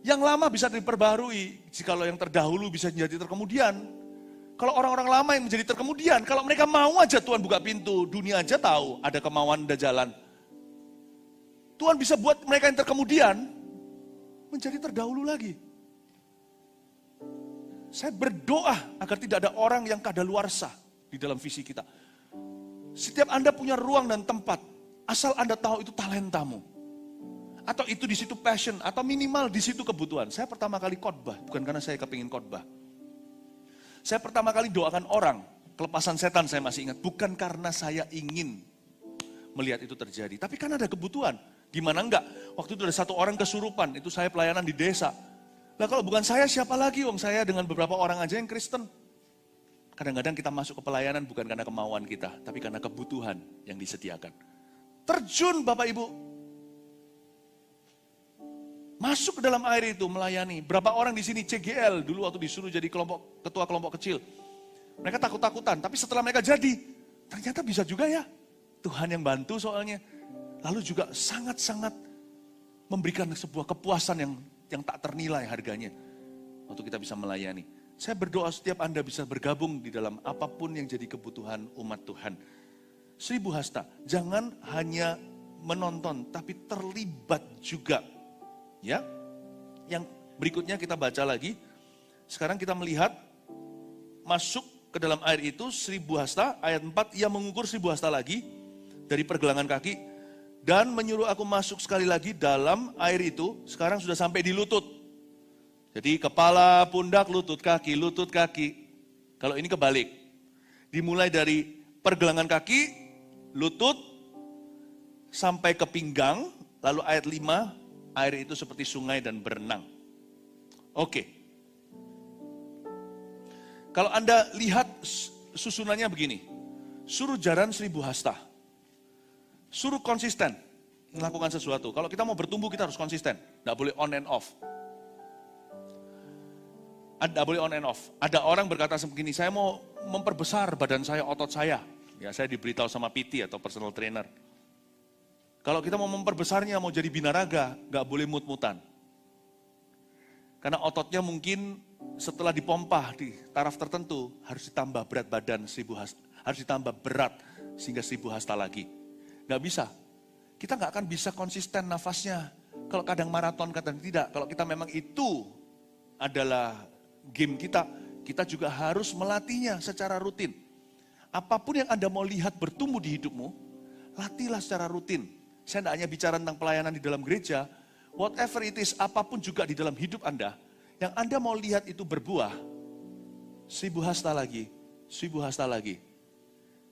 Yang lama bisa diperbarui. Jikalau yang terdahulu bisa menjadi terkemudian. Kalau orang-orang lama yang menjadi terkemudian, kalau mereka mau aja Tuhan buka pintu, dunia aja tahu ada kemauan, ada jalan. Tuhan bisa buat mereka yang terkemudian menjadi terdahulu lagi. Saya berdoa agar tidak ada orang yang kadaluarsa di dalam visi kita. Setiap Anda punya ruang dan tempat, asal Anda tahu itu talentamu. Atau itu di situ passion, atau minimal di situ kebutuhan. Saya pertama kali khotbah, bukan karena saya kepingin khotbah. Saya pertama kali doakan orang, kelepasan setan saya masih ingat. Bukan karena saya ingin melihat itu terjadi, tapi karena ada kebutuhan. Gimana enggak? Waktu itu ada satu orang kesurupan, itu saya pelayanan di desa. Lah kalau bukan saya siapa lagi? Wong saya dengan beberapa orang aja yang Kristen. Kadang-kadang kita masuk ke pelayanan bukan karena kemauan kita, tapi karena kebutuhan yang disediakan. Terjun Bapak Ibu. Masuk ke dalam air itu melayani. Berapa orang di sini CGL dulu waktu disuruh jadi ketua kelompok kecil. Mereka takut-takutan, tapi setelah mereka jadi, ternyata bisa juga ya. Tuhan yang bantu soalnya. Lalu juga sangat-sangat memberikan sebuah kepuasan yang tak ternilai harganya. Untuk kita bisa melayani. Saya berdoa setiap Anda bisa bergabung di dalam apapun yang jadi kebutuhan umat Tuhan. 1000 hasta, jangan hanya menonton, tapi terlibat juga. Ya, yang berikutnya kita baca lagi. Sekarang kita melihat masuk ke dalam air itu 1000 hasta, ayat 4, ia mengukur 1000 hasta lagi dari pergelangan kaki dan menyuruh aku masuk sekali lagi dalam air itu. Sekarang sudah sampai di lutut. Jadi kepala, pundak, lutut, kaki, lutut, kaki. Kalau ini kebalik. Dimulai dari pergelangan kaki, lutut, sampai ke pinggang. Lalu ayat 5, air itu seperti sungai dan berenang. Oke. Kalau Anda lihat susunannya begini. Suruh jalan 1000 hasta. Suruh konsisten melakukan sesuatu. Kalau kita mau bertumbuh kita harus konsisten. Tidak boleh on and off. Tidak boleh on and off. Ada orang berkata begini, saya mau memperbesar badan saya, otot saya. Ya saya diberitahu sama PT atau personal trainer. Kalau kita mau memperbesarnya, mau jadi binaraga, gak boleh mut-mutan. Karena ototnya mungkin setelah dipompa di taraf tertentu, harus ditambah berat badan 1000 hasta. Harus ditambah berat sehingga 1000 hasta lagi. Gak bisa. Kita gak akan bisa konsisten nafasnya. Kalau kadang maraton, kadang tidak. Kalau kita memang itu adalah game kita, kita juga harus melatihnya secara rutin. Apapun yang Anda mau lihat bertumbuh di hidupmu, latihlah secara rutin. Saya tidak hanya bicara tentang pelayanan di dalam gereja, whatever it is, apapun juga di dalam hidup Anda, yang Anda mau lihat itu berbuah, 1000 hasta lagi, 1000 hasta lagi.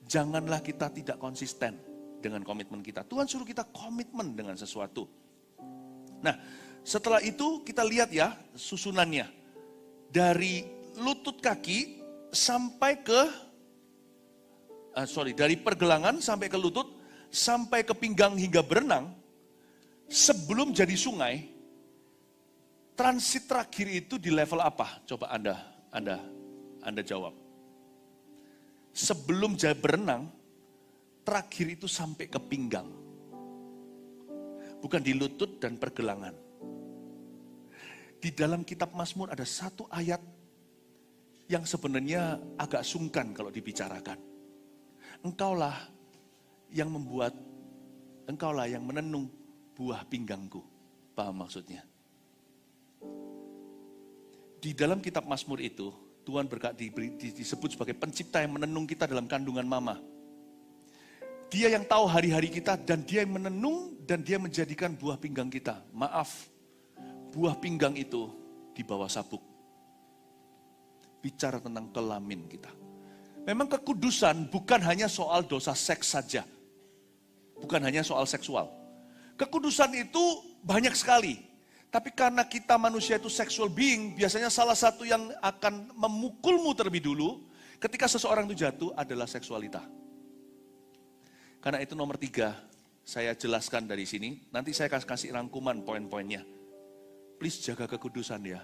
Janganlah kita tidak konsisten dengan komitmen kita. Tuhan suruh kita komitmen dengan sesuatu. Nah, setelah itu kita lihat ya susunannya. Dari lutut kaki sampai ke, dari pergelangan sampai ke lutut, sampai ke pinggang hingga berenang. Sebelum jadi sungai, transit terakhir itu di level apa? Coba Anda jawab. Sebelum berenang, terakhir itu sampai ke pinggang. Bukan di lutut dan pergelangan. Di dalam kitab Mazmur ada satu ayat yang sebenarnya agak sungkan kalau dibicarakan. Engkaulah yang menenung buah pinggangku. Paham maksudnya? Di dalam kitab Mazmur itu, Tuhan disebut sebagai pencipta yang menenung kita dalam kandungan mama. Dia yang tahu hari-hari kita dan dia yang menenung dan dia menjadikan buah pinggang kita. Maaf, buah pinggang itu di bawah sabuk. Bicara tentang kelamin kita. Memang kekudusan bukan hanya soal dosa seks saja. Bukan hanya soal seksual. Kekudusan itu banyak sekali. Tapi karena kita manusia itu sexual being, biasanya salah satu yang akan memukulmu terlebih dulu ketika seseorang itu jatuh adalah seksualita. Karena itu nomor 3, saya jelaskan dari sini. Nanti saya kasih rangkuman poin-poinnya. Please jaga kekudusan ya.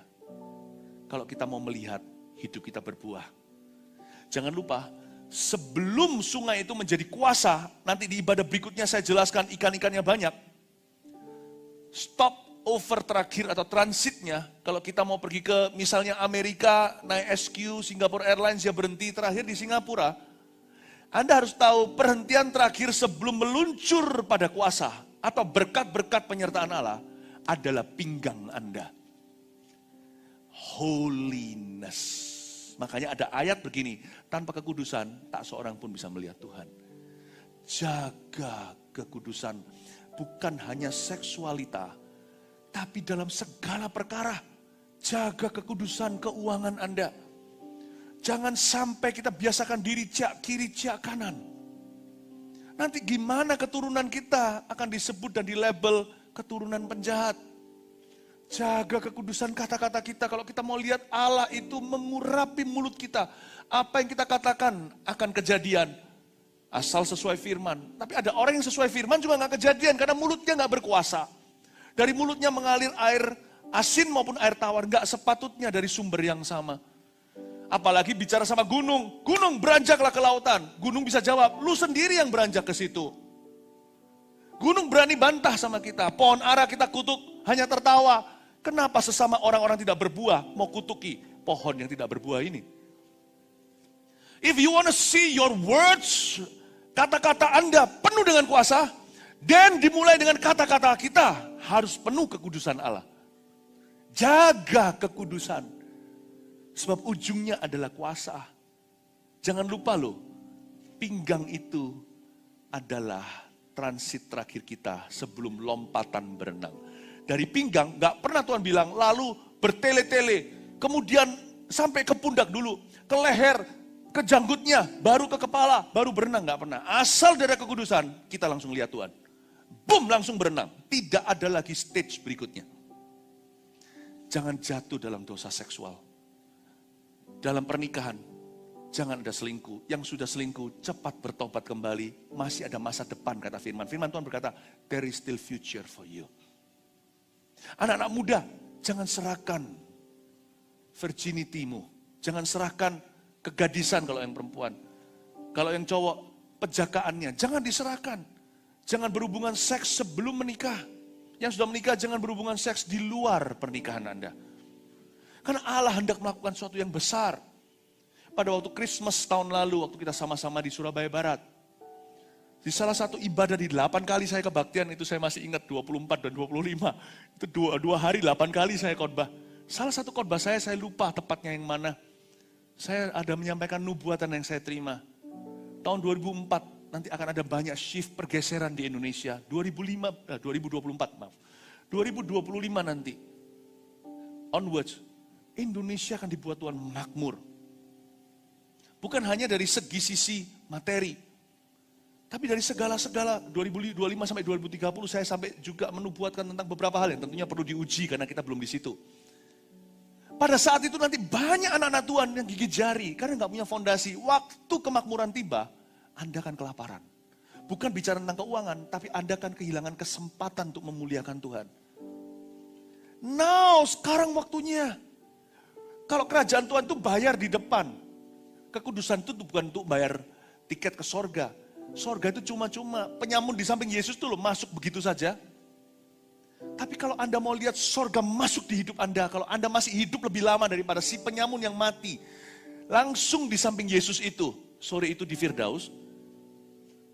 Kalau kita mau melihat hidup kita berbuah. Jangan lupa, sebelum sungai itu menjadi kuasa, nanti di ibadah berikutnya saya jelaskan ikan-ikannya banyak. Stop over terakhir atau transitnya, kalau kita mau pergi ke misalnya Amerika, naik SQ, Singapore Airlines, ya berhenti terakhir di Singapura. Anda harus tahu perhentian terakhir sebelum meluncur pada kuasa atau berkat-berkat penyertaan Allah adalah pinggang Anda. Holiness. Makanya ada ayat begini, tanpa kekudusan tak seorang pun bisa melihat Tuhan. Jaga kekudusan, bukan hanya seksualita, tapi dalam segala perkara, jaga kekudusan keuangan Anda. Jangan sampai kita biasakan diri jak kiri, jak kanan. Nanti gimana keturunan kita akan disebut dan dilabel keturunan penjahat. Jaga kekudusan kata-kata kita. Kalau kita mau lihat Allah itu mengurapi mulut kita. Apa yang kita katakan akan kejadian. Asal sesuai firman. Tapi ada orang yang sesuai firman juga gak kejadian karena mulutnya gak berkuasa. Dari mulutnya mengalir air asin maupun air tawar. Gak sepatutnya dari sumber yang sama. Apalagi bicara sama gunung. Gunung beranjaklah ke lautan. Gunung bisa jawab, lu sendiri yang beranjak ke situ. Gunung berani bantah sama kita. Pohon ara kita kutuk, hanya tertawa. Kenapa sesama orang-orang tidak berbuah mau kutuki pohon yang tidak berbuah ini? If you want to see your words, kata-kata Anda penuh dengan kuasa, dan dimulai dengan kata-kata kita harus penuh kekudusan Allah. Jaga kekudusan. Sebab ujungnya adalah kuasa. Jangan lupa loh, pinggang itu adalah transit terakhir kita sebelum lompatan berenang. Dari pinggang, gak pernah Tuhan bilang, lalu bertele-tele, kemudian sampai ke pundak dulu, ke leher, ke janggutnya, baru ke kepala, baru berenang, gak pernah. Asal dari kekudusan, kita langsung lihat Tuhan. Boom, langsung berenang. Tidak ada lagi stage berikutnya. Jangan jatuh dalam dosa seksual. Dalam pernikahan, jangan ada selingkuh. Yang sudah selingkuh, cepat bertobat kembali. Masih ada masa depan, kata firman. Firman Tuhan berkata, there is still future for you. Anak-anak muda, jangan serahkan virginity-mu. Jangan serahkan kegadisan kalau yang perempuan. Kalau yang cowok, pejakaannya. Jangan diserahkan. Jangan berhubungan seks sebelum menikah. Yang sudah menikah, jangan berhubungan seks di luar pernikahan Anda. Karena Allah hendak melakukan sesuatu yang besar. Pada waktu Christmas tahun lalu, waktu kita sama-sama di Surabaya Barat. Di salah satu ibadah di 8 kali saya kebaktian, itu saya masih ingat 24 dan 25. Itu dua hari 8 kali saya khotbah. Salah satu khotbah saya lupa tepatnya yang mana. Saya ada menyampaikan nubuatan yang saya terima. Tahun 2004 nanti akan ada banyak shift pergeseran di Indonesia. 2024 maaf. 2025 nanti. Onwards. Indonesia akan dibuat Tuhan makmur. Bukan hanya dari segi sisi materi. Tapi dari segala-segala 2025 sampai 2030 saya sampai juga menubuatkan tentang beberapa hal yang tentunya perlu diuji karena kita belum di situ. Pada saat itu nanti banyak anak-anak Tuhan yang gigit jari karena nggak punya fondasi. Waktu kemakmuran tiba, Anda akan kelaparan. Bukan bicara tentang keuangan, tapi Anda akan kehilangan kesempatan untuk memuliakan Tuhan. Now, sekarang waktunya. Kalau kerajaan Tuhan itu bayar di depan. Kekudusan itu bukan untuk bayar tiket ke sorga. Sorga itu cuma-cuma, penyamun di samping Yesus itu loh masuk begitu saja. Tapi kalau Anda mau lihat sorga masuk di hidup Anda, kalau Anda masih hidup lebih lama daripada si penyamun yang mati, langsung di samping Yesus itu, sore itu di Firdaus,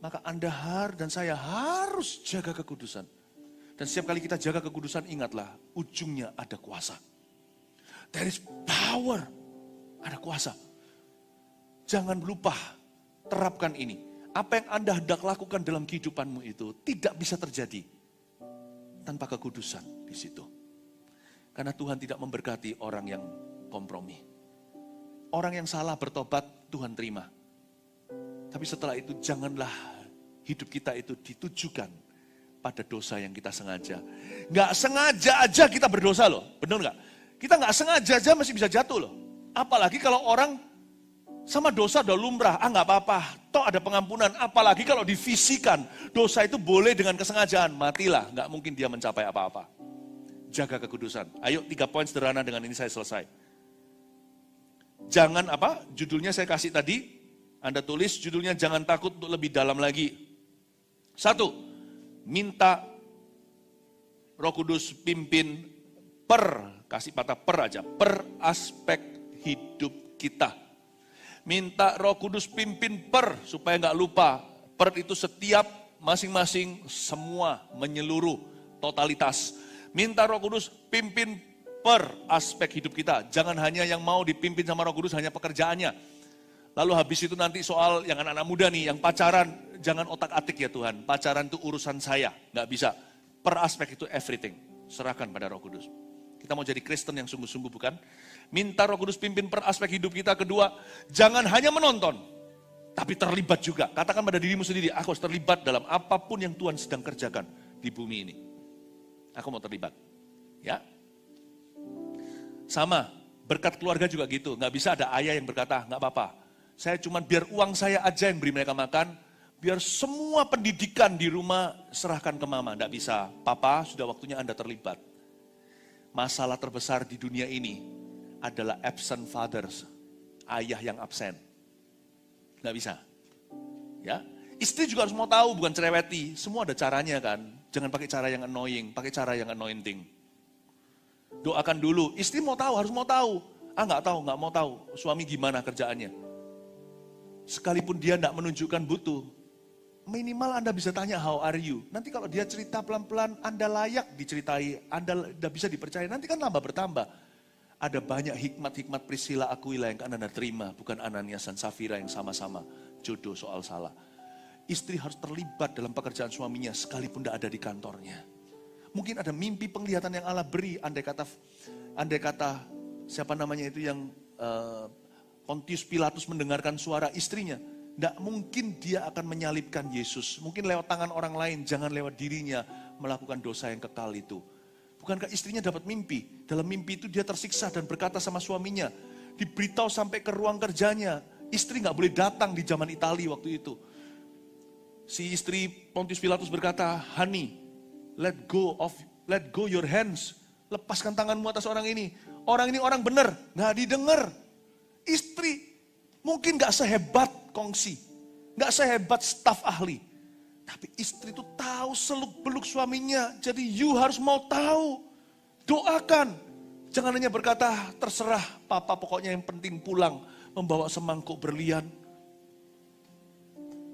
maka Anda dan saya harus jaga kekudusan. Dan setiap kali kita jaga kekudusan, ingatlah, ujungnya ada kuasa. There is power, ada kuasa. Jangan lupa, terapkan ini. Apa yang Anda hendak lakukan dalam kehidupanmu itu tidak bisa terjadi tanpa kekudusan di situ. Karena Tuhan tidak memberkati orang yang kompromi. Orang yang salah bertobat, Tuhan terima. Tapi setelah itu janganlah hidup kita itu ditujukan pada dosa yang kita sengaja. Nggak sengaja aja kita berdosa loh, benar nggak? Kita nggak sengaja aja masih bisa jatuh loh. Apalagi kalau orang sama dosa udah lumrah, nggak apa-apa, toh ada pengampunan. Apalagi kalau divisikan, dosa itu boleh dengan kesengajaan, matilah, nggak mungkin dia mencapai apa-apa. Jaga kekudusan. Ayo 3 poin sederhana, dengan ini saya selesai. Jangan judulnya saya kasih tadi, Anda tulis judulnya jangan takut untuk lebih dalam lagi. 1, minta Roh Kudus pimpin kasih patah aja, per aspek hidup kita. Minta Roh Kudus pimpin supaya nggak lupa. Itu setiap masing-masing semua menyeluruh totalitas. Minta Roh Kudus pimpin aspek hidup kita. Jangan hanya yang mau dipimpin sama Roh Kudus hanya pekerjaannya. Lalu habis itu nanti soal yang anak-anak muda nih, yang pacaran, jangan otak-atik ya Tuhan. Pacaran itu urusan saya, nggak bisa. Per aspek itu everything. Serahkan pada Roh Kudus. Kita mau jadi Kristen yang sungguh-sungguh bukan? Minta Roh Kudus pimpin per aspek hidup kita. Kedua, jangan hanya menonton, tapi terlibat juga. Katakan pada dirimu sendiri, aku harus terlibat dalam apapun yang Tuhan sedang kerjakan di bumi ini. Aku mau terlibat. Ya. Sama, berkat keluarga juga gitu. Nggak bisa ada ayah yang berkata, nggak apa-apa. Saya cuma biar uang saya aja yang beri mereka makan, biar semua pendidikan di rumah serahkan ke mama. Nggak bisa. Papa, sudah waktunya Anda terlibat. Masalah terbesar di dunia ini adalah absent fathers, ayah yang absen. Nggak bisa. Ya, istri juga harus mau tahu, bukan cereweti. Semua ada caranya kan. Jangan pakai cara yang annoying, pakai cara yang anointing. Doakan dulu. Istri mau tahu, harus mau tahu. Nggak tahu, nggak mau tahu. Suami gimana kerjaannya? Sekalipun dia nggak menunjukkan butuh, minimal Anda bisa tanya, how are you? Nanti kalau dia cerita pelan-pelan, Anda layak diceritai, Anda udah bisa dipercaya, nanti kan nambah bertambah. Ada banyak hikmat-hikmat Priscilla Aquila yang Anda terima, bukan Ananias dan Safira yang sama-sama jodoh soal salah. Istri harus terlibat dalam pekerjaan suaminya, sekalipun tidak ada di kantornya. Mungkin ada mimpi penglihatan yang Allah beri, andai kata siapa namanya itu yang Pontius Pilatus mendengarkan suara istrinya. Tidak mungkin dia akan menyalibkan Yesus. Mungkin lewat tangan orang lain, jangan lewat dirinya melakukan dosa yang kekal itu. Bukankah istrinya dapat mimpi? Dalam mimpi itu dia tersiksa dan berkata sama suaminya. Diberitahu sampai ke ruang kerjanya. Istri gak boleh datang di zaman Italia waktu itu. Si istri Pontius Pilatus berkata, honey, let go your hands. Lepaskan tanganmu atas orang ini. Orang ini orang benar, gak didengar. Istri mungkin gak sehebat kongsi, gak sehebat staf ahli. Tapi istri itu tahu seluk-beluk suaminya. Jadi you harus mau tahu. Doakan. Jangan hanya berkata, terserah papa pokoknya yang penting pulang. Membawa semangkuk berlian.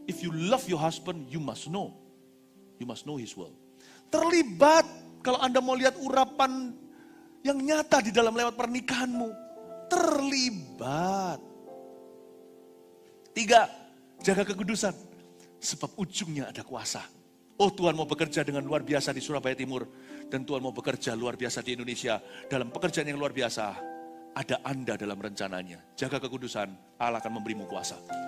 If you love your husband, you must know. You must know his will. Terlibat. Kalau Anda mau lihat urapan yang nyata di dalam lewat pernikahanmu. Terlibat. 3, jaga kekudusan. Sebab ujungnya ada kuasa. Oh, Tuhan mau bekerja dengan luar biasa di Surabaya Timur. Dan Tuhan mau bekerja luar biasa di Indonesia. Dalam pekerjaan yang luar biasa, ada Anda dalam rencananya. Jaga kekudusan, Allah akan memberimu kuasa.